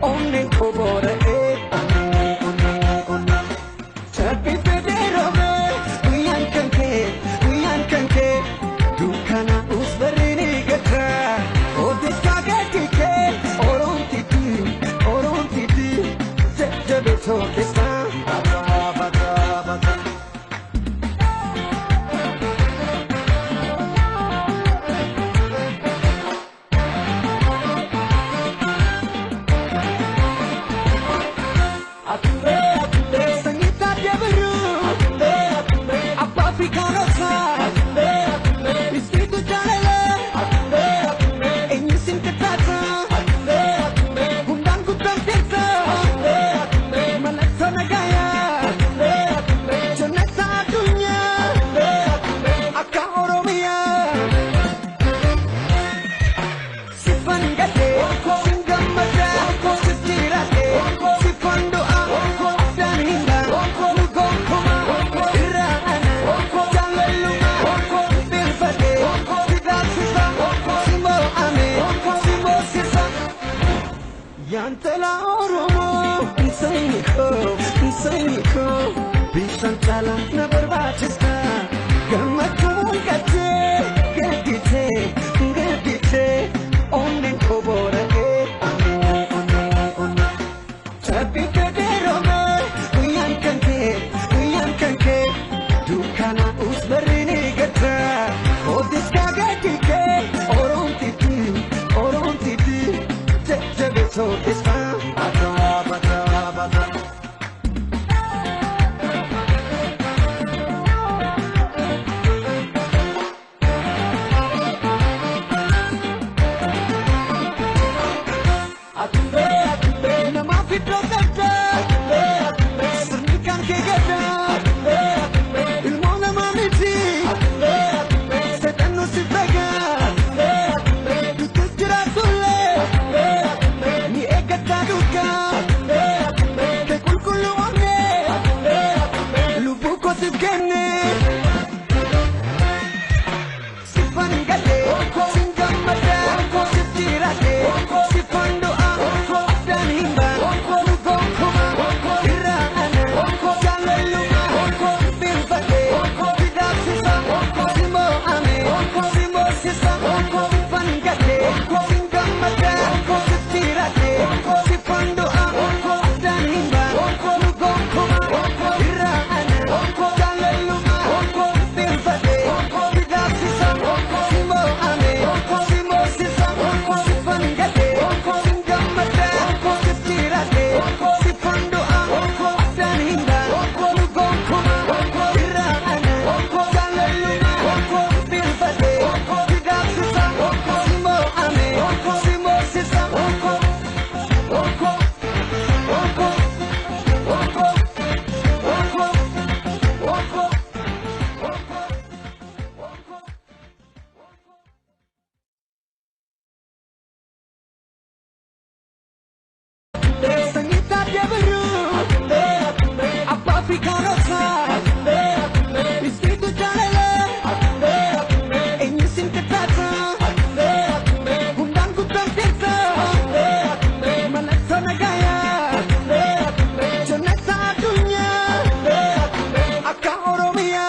onne kobore Chapi pedero me uyan kanke dukana usberini gatra odis kagati ke oron titi jabe to kista bata Yantela oromo insayiko bishan chala na barbachista gamakul kate gedite onnen kobore chapi pedero me uyan kanke dukana usberini gatra odis kagatike oron titi so it's fine, bata Atumbe nama fitro kata Sernikan ke gata Ilmu nama miti Setan nusib baga Tutus jerat kule Ni egata duka Ke kulkulu ane Lubu kotib kene Sifan gade Singgam mata Siftirate Sifan doa Dan himba Lugong kuma Irana Jalan luma Bilfate Tidak sisa Simo ame Simo sisa Sifan gade Singgam mata Siftirate Sifan doa Dan himba Lugong kuma Irana Jalan luma Bilfate Tidak sisa Simo ame Simo sisa Sifan gade Singgam mata Siftirate Sifan doa Dan himba Lugong kuma Irana Jalan luma Bilfate Tidak sisa Simo ame Simo sisa Sangita dia baru Apa fikar rasa Istri tu jalan Ini singkat kata Undang ku tertisa Melaksana gaya Jenak satunya Akak oromia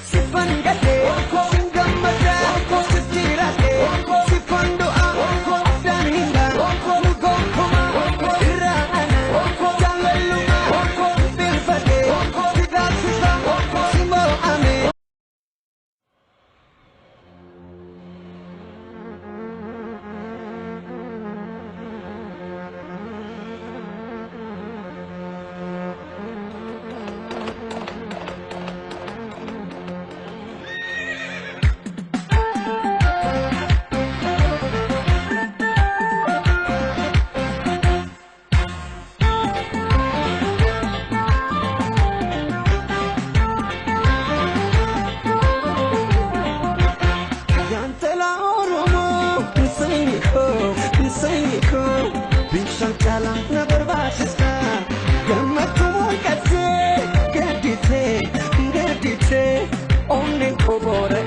Sifan gade Singgam mata Siftirate Sifan doa Dan himba Lugong kuma Irana Jalan luma Bilfate Tidak sisa Simo ame Yantela oromo insayiko bishan chala na barbachista gamakul kate gedite onnen kobore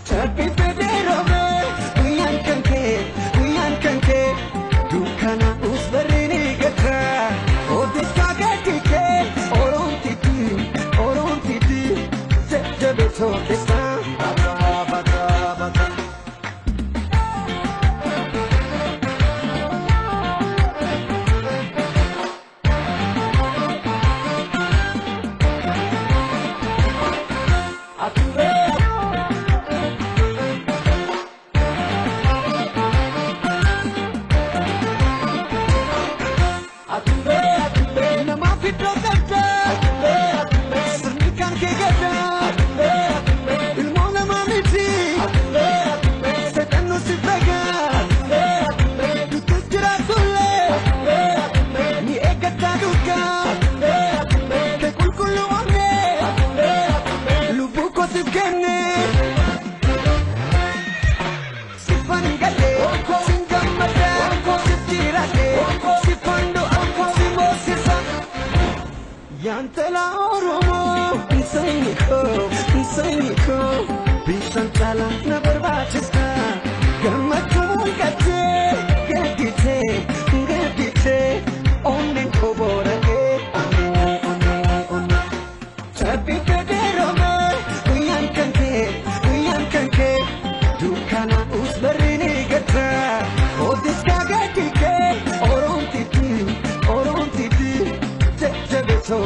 Chapi pedero me Yantela oromo Insayiko Bishan chala na barbachista Gammachuu mul'ate Gadite Onneen koo boora'ee Cabbii federoome guyyaan kan kee Dukkana usbarri ni gata Otis kaagatti kee Oroomtiti Jajjabeessoo